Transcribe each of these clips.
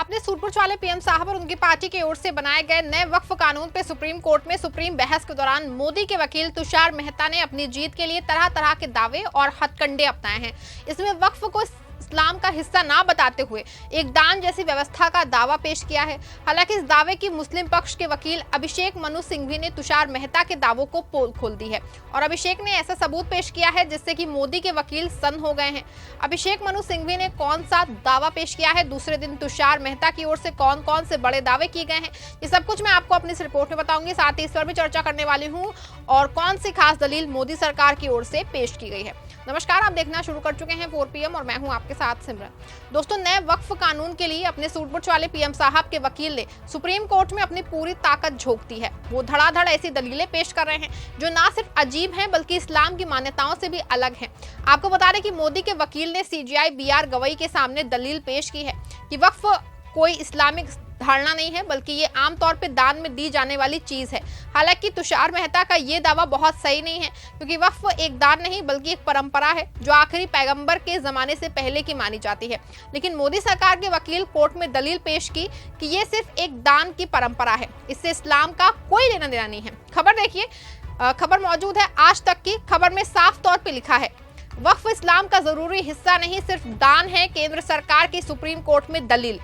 अपने सूटबूछ वाले पीएम साहब और उनकी पार्टी की ओर से बनाए गए नए वक्फ कानून पे सुप्रीम कोर्ट में सुप्रीम बहस के दौरान मोदी के वकील तुषार मेहता ने अपनी जीत के लिए तरह तरह के दावे और हथकंडे अपनाए हैं। इसमें वक्फ को इस्लाम का हिस्सा ना बताते हुए एक दान जैसी व्यवस्था का दावा पेश किया है। हालांकि इस दावे की मुस्लिम पक्ष के वकील अभिषेक मनु सिंघवी ने तुषार मेहता के दावों को पोल खोल दी है और अभिषेक ने ऐसा सबूत पेश किया है जिससे कि मोदी के वकील सन्न हो गए हैं। अभिषेक मनु सिंघवी ने कौन सा दावा पेश किया है, दूसरे दिन तुषार मेहता की ओर से कौन कौन से बड़े दावे किए गए हैं, ये सब कुछ मैं आपको अपनी इस रिपोर्ट में बताऊंगी। साथ ही इस पर भी चर्चा करने वाली हूँ और कौन सी खास दलील मोदी सरकार की ओर से पेश की गई है। नमस्कार, आप देखना शुरू कर चुके हैं 4 PM और मैं हूं आपके साथ सिमरन। दोस्तों, नए वक्फ कानून के लिए अपने सूटबूछ वाले पीएम साहब के वकील ने सुप्रीम कोर्ट में अपनी पूरी ताकत झोंक दी है। वो धड़ाधड़ ऐसी दलीलें पेश कर रहे हैं जो ना सिर्फ अजीब हैं बल्कि इस्लाम की मान्यताओं से भी अलग हैं। आपको बता दें कि मोदी के वकील ने CJI BR गवई के सामने दलील पेश की है कि वक्फ कोई इस्लामिक धारणा नहीं है बल्कि ये आमतौर पे दान में दी जाने वाली चीज है। हालांकि तुषार मेहता का ये दावा बहुत सही नहीं है क्योंकि वक्फ एक दान नहीं बल्कि एक परंपरा है जो आखिरी पैगंबर के जमाने से पहले की मानी जाती है। लेकिन मोदी सरकार के वकील कोर्ट में दलील पेश की कि ये सिर्फ एक दान की परंपरा है, इससे इस्लाम का कोई लेना देना नहीं है। खबर देखिए, खबर मौजूद है आज तक की। खबर में साफ तौर पर लिखा है, वक्फ इस्लाम का जरूरी हिस्सा नहीं सिर्फ दान है। केंद्र सरकार की सुप्रीम कोर्ट में दलील।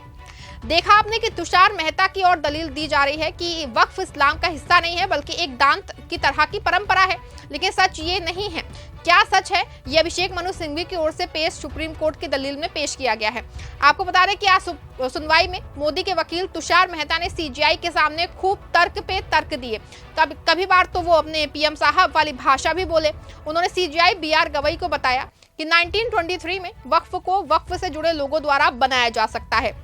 देखा आपने कि तुषार मेहता की ओर दलील दी जा रही है कि वक्फ इस्लाम का हिस्सा नहीं है बल्कि एक दान की तरह की परंपरा है, लेकिन सच ये नहीं है। क्या सच है, ये अभिषेक मनु सिंघवी की ओर से पेश सुप्रीम कोर्ट की दलील में पेश किया गया है। आपको बता दें कि आज सुनवाई में मोदी के वकील तुषार मेहता ने CJI के सामने खूब तर्क पे तर्क दिए। कभी बार तो वो अपने पीएम साहब वाली भाषा भी बोले। उन्होंने CJI BR गवई को बताया कि 1923 में वक्फ को वक्फ से जुड़े लोगों द्वारा बनाया जा सकता है।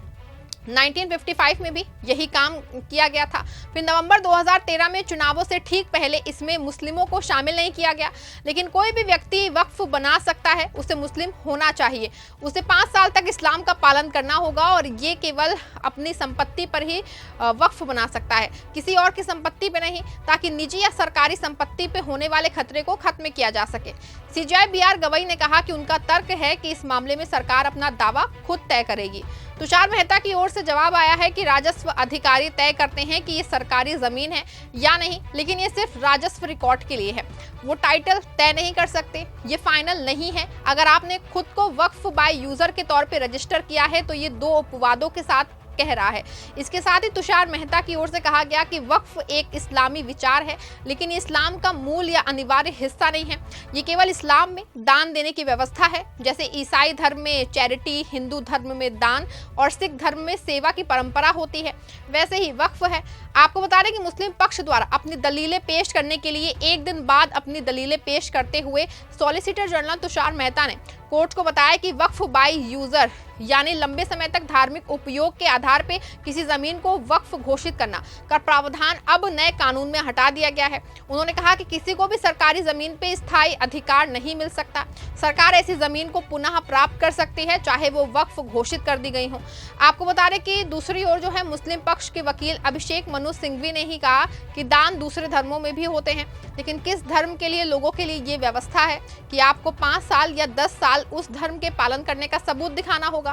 1955 में भी यही काम किया गया था। फिर नवंबर 2013 में चुनावों से ठीक पहले इसमें मुस्लिमों को शामिल नहीं किया गया। लेकिन कोई भी व्यक्ति वक्फ बना सकता है, उसे मुस्लिम होना चाहिए, उसे 5 साल तक इस्लाम का पालन करना होगा और ये केवल अपनी संपत्ति पर ही वक्फ बना सकता है, किसी और की संपत्ति पे नहीं, ताकि निजी या सरकारी संपत्ति पे होने वाले खतरे को खत्म किया जा सके। CJI BR गवई ने कहा कि उनका तर्क है कि इस मामले में सरकार अपना दावा खुद तय करेगी। तुषार मेहता की ओर से जवाब आया है कि राजस्व अधिकारी तय करते हैं कि ये सरकारी जमीन है या नहीं, लेकिन ये सिर्फ राजस्व रिकॉर्ड के लिए है। वो टाइटल तय नहीं कर सकते, ये फाइनल नहीं है। अगर आपने खुद को वक्फ बाय यूजर के तौर पे रजिस्टर किया है तो ये 2 अपवादों के साथ कह रहा है। इसके साथ ही तुषार मेहता की ओर से कहा गया कि वक्फ एक इस्लामी विचार है, लेकिन इस्लाम का मूल या अनिवार्य हिस्सा नहीं है। ये केवल इस्लाम में दान देने की व्यवस्था है, जैसे ईसाई धर्म में चैरिटी, हिंदू धर्म में दान और सिख धर्म में सेवा की परंपरा होती है, वैसे ही वक्फ है। आपको बता दें कि मुस्लिम पक्ष द्वारा अपनी दलीलें पेश करने के लिए एक दिन बाद अपनी दलीलें पेश करते हुए सॉलिसिटर जनरल तुषार मेहता ने कोर्ट को बताया कि वक्फ बाय यूजर यानी लंबे समय तक धार्मिक उपयोग के आधार पे किसी जमीन को वक्फ घोषित करना का प्रावधान अब नए कानून में हटा दिया गया है। उन्होंने कहा कि किसी को भी सरकारी जमीन पे स्थायी अधिकार नहीं मिल सकता। सरकार ऐसी जमीन को पुनः प्राप्त कर सकती है चाहे वो वक्फ घोषित कर दी गई हो। आपको बता दें कि दूसरी ओर जो है मुस्लिम पक्ष के वकील अभिषेक मनु सिंघवी ने ही कहा कि दान दूसरे धर्मों में भी होते हैं, लेकिन किस धर्म के लिए लोगों के लिए ये व्यवस्था है कि आपको 5 साल या 10 साल उस धर्म के पालन करने का सबूत दिखाना होगा।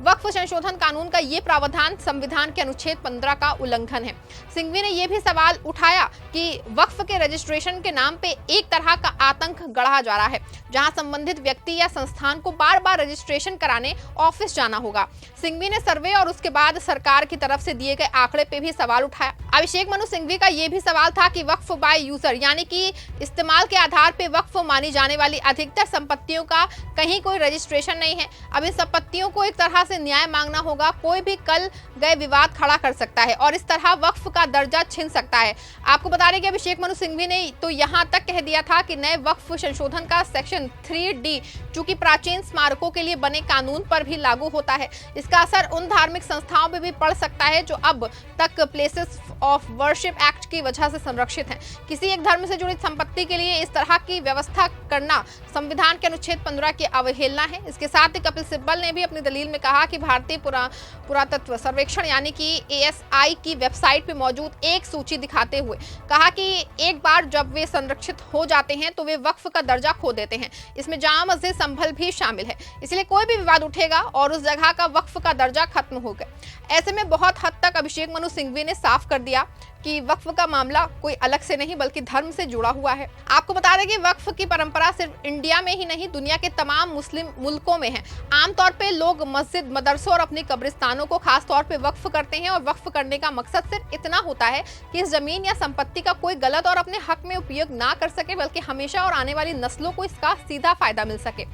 वक्फ संशोधन कानून का ये प्रावधान संविधान के अनुच्छेद 15 का उल्लंघन है। सिंघवी ने यह भी सवाल उठाया कि वक्फ के रजिस्ट्रेशन के नाम पे एक तरह का आतंक गढ़ा जा रहा है, जहां संबंधित व्यक्ति या संस्थान को बार-बार रजिस्ट्रेशन कराने ऑफिस जाना होगा। सिंघवी ने सर्वे और उसके बाद सरकार की तरफ से दिए गए आंकड़े पे भी सवाल उठाया। अभिषेक मनु सिंघवी का यह भी सवाल था कि वक्फ बाय यूजर यानी कि इस्तेमाल के आधार पे वक्फ मानी जाने वाली अधिकतर संपत्तियों का कहीं कोई रजिस्ट्रेशन नहीं है। अब इन संपत्तियों को एक तरह से न्याय मांगना होगा। कोई भी कल गए विवाद खड़ा कर सकता है और इस तरह वक्फ का दर्जा छीन सकता है। आपको बता दें कि अभिषेक मनु सिंघवी ने तो यहाँ तक कह दिया था कि नए वक्फ संशोधन का सेक्शन 3D चूंकि प्राचीन स्मारकों के लिए बने कानून पर भी लागू होता है, इसका असर उन धार्मिक संस्थाओं पर भी पड़ सकता है जो अब तक प्लेसेस ऑफ वर्शिप एक्ट की वजह से संरक्षित हैं। किसी एक धर्म से जुड़ी संपत्ति के लिए इस तरह की व्यवस्था करना संविधान के अनुच्छेद 15 की अवहेलना है। इसके साथ ही कपिल सिब्बल ने भी अपनी दलील में कहा कि भारतीय पुरातत्व सर्वेक्षण यानी कि ASI की वेबसाइट पर मौजूद एक सूची दिखाते हुए कहा कि एक बार जब वे संरक्षित हो जाते हैं तो वे वक्फ का दर्जा खो देते हैं। इसमें जामा मस्जिद संभल भी शामिल है, इसलिए कोई भी विवाद उठेगा और उस जगह का वक्फ का दर्जा खत्म हो गया। ऐसे में बहुत हद तक अभिषेक मनु सिंघवी ने साफ कर दिया कि वक्फ का मामला कोई अलग से नहीं बल्कि धर्म से जुड़ा हुआ है। आपको बता दें कि वक्फ की परंपरा सिर्फ इंडिया में ही नहीं दुनिया के तमाम मुस्लिम मुल्कों में है। आमतौर पे लोग मस्जिद, मदरसों और अपने कब्रिस्तानों को खास तौर पे वक्फ करते हैं और वक्फ करने का मकसद सिर्फ इतना होता है कि इस जमीन या संपत्ति का कोई गलत और अपने हक में उपयोग ना कर सके बल्कि हमेशा और आने वाली नस्लों को इसका सीधा फायदा मिल सके।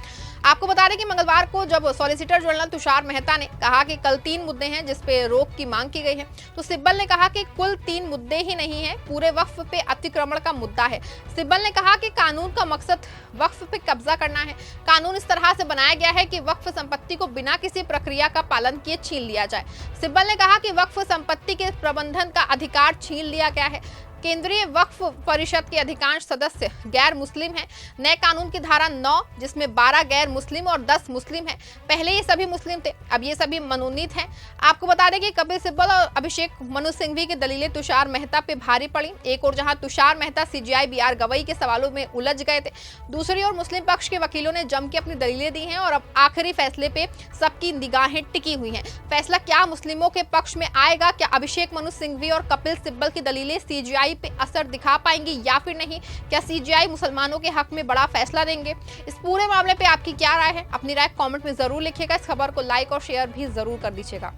आपको बता दें कि मंगलवार को जब सॉलिसिटर जनरल तुषार मेहता ने कहा कि कल 3 मुद्दे हैं जिस पे रोक की मांग की गई है, तो सिब्बल ने कहा कि कुल 3 मुद्दे ही नहीं है, पूरे वक्फ पे अतिक्रमण का मुद्दा है। सिब्बल ने कहा कि कानून का मकसद वक्फ पे कब्जा करना है। कानून इस तरह से बनाया गया है कि वक्फ संपत्ति को बिना किसी प्रक्रिया का पालन किए छीन लिया जाए। सिब्बल ने कहा कि वक्फ संपत्ति के प्रबंधन का अधिकार छीन लिया गया है। केंद्रीय वक्फ परिषद के अधिकांश सदस्य गैर मुस्लिम हैं। नए कानून की धारा 9 जिसमें 12 गैर मुस्लिम और 10 मुस्लिम हैं। पहले ये सभी मुस्लिम थे, अब ये सभी मनोनीत हैं। आपको बता दें कि कपिल सिब्बल और अभिषेक मनु सिंघवी की दलीलें तुषार मेहता पे भारी पड़ी। एक और जहां तुषार मेहता CGI BR गवई के सवालों में उलझ गए थे, दूसरी ओर मुस्लिम पक्ष के वकीलों ने जम के अपनी दलीलें दी हैं और अब आखिरी फैसले पे सबकी निगाहें टिकी हुई हैं। फैसला क्या मुस्लिमों के पक्ष में आएगा? क्या अभिषेक मनु सिंघवी और कपिल सिब्बल की दलीलें CGI पे असर दिखा पाएंगी या फिर नहीं? क्या CGI मुसलमानों के हक में बड़ा फैसला देंगे? इस पूरे मामले पे आपकी क्या राय है? अपनी राय कमेंट में जरूर लिखिएगा। इस खबर को लाइक और शेयर भी जरूर कर दीजिएगा।